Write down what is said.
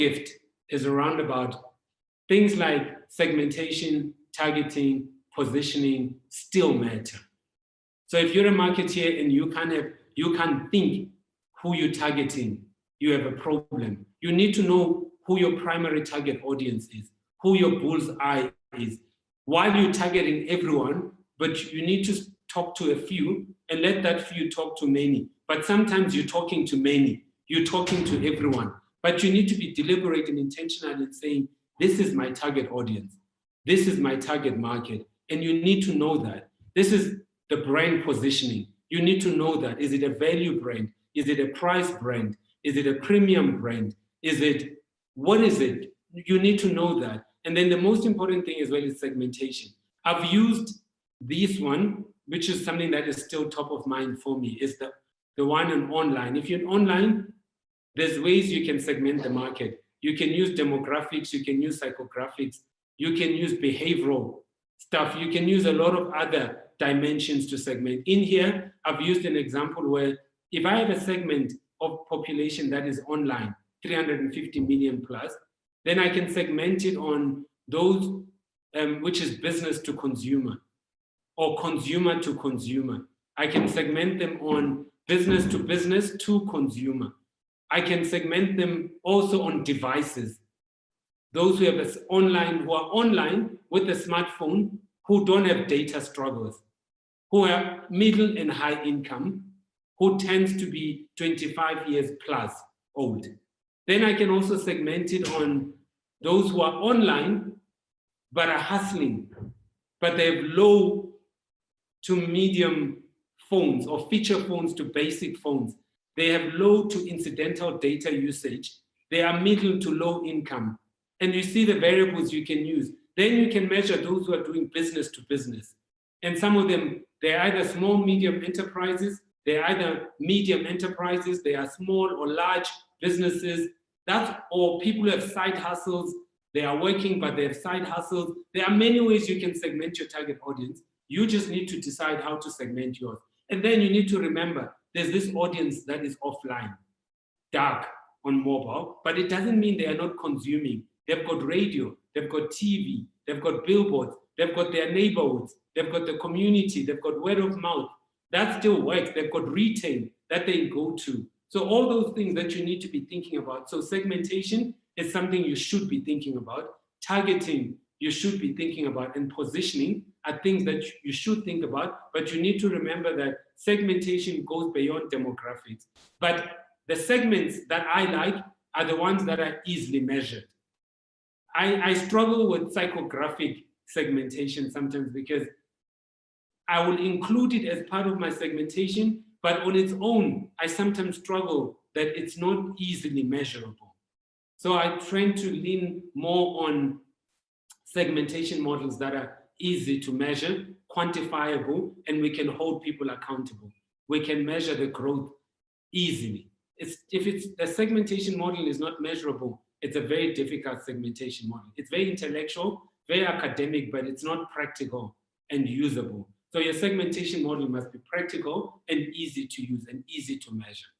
gift is around about things like segmentation, targeting, positioning still matter. So if you're a marketeer and you can't think who you're targeting, you have a problem. You need to know who your primary target audience is, who your bullseye is. While you're targeting everyone, but you need to talk to a few and let that few talk to many. But sometimes you're talking to many, you're talking to everyone. But you need to be deliberate and intentional in saying, this is my target audience. This is my target market. And you need to know that. This is the brand positioning. You need to know that. Is it a value brand? Is it a price brand? Is it a premium brand? What is it? You need to know that. And then the most important thing as well is segmentation. I've used this one, which is something that is still top of mind for me, is the one on online. If you're online, there's ways you can segment the market. You can use demographics, you can use psychographics, you can use behavioral stuff, you can use a lot of other dimensions to segment. In here, I've used an example where if I have a segment of population that is online, 350 million plus, then I can segment it on those which is business to consumer or consumer to consumer. I can segment them on business to consumer. I can segment them also on devices. Those who are online with a smartphone, who don't have data struggles, who are middle and high income, who tends to be 25 years plus old. Then I can also segment it on those who are online but are hustling, but they have low to medium phones or feature phones to basic phones. They have low to incidental data usage. They are middle to low income. And you see the variables you can use. Then you can measure those who are doing business to business. And some of them, they're either small, medium enterprises, they're either medium enterprises, they are small or large businesses, or people who have side hustles, they are working, but they have side hustles. There are many ways you can segment your target audience. You just need to decide how to segment yours. And then you need to remember, there's this audience that is offline, dark on mobile, but it doesn't mean they are not consuming. They've got radio, they've got TV, they've got billboards, they've got their neighborhoods, they've got the community, they've got word of mouth. That still works. They've got retail that they go to. So all those things that you need to be thinking about. So segmentation is something you should be thinking about. Targeting, you should be thinking about. And positioning are things that you should think about. But you need to remember that segmentation goes beyond demographics. But the segments that I like are the ones that are easily measured. I struggle with psychographic segmentation sometimes because I will include it as part of my segmentation, but on its own, I sometimes struggle that it's not easily measurable. So I tend to lean more on segmentation models that are easy to measure, quantifiable, and we can hold people accountable. We can measure the growth easily. If the segmentation model is not measurable, it's a very difficult segmentation model. It's very intellectual, very academic, but it's not practical and usable. So your segmentation model must be practical and easy to use and easy to measure.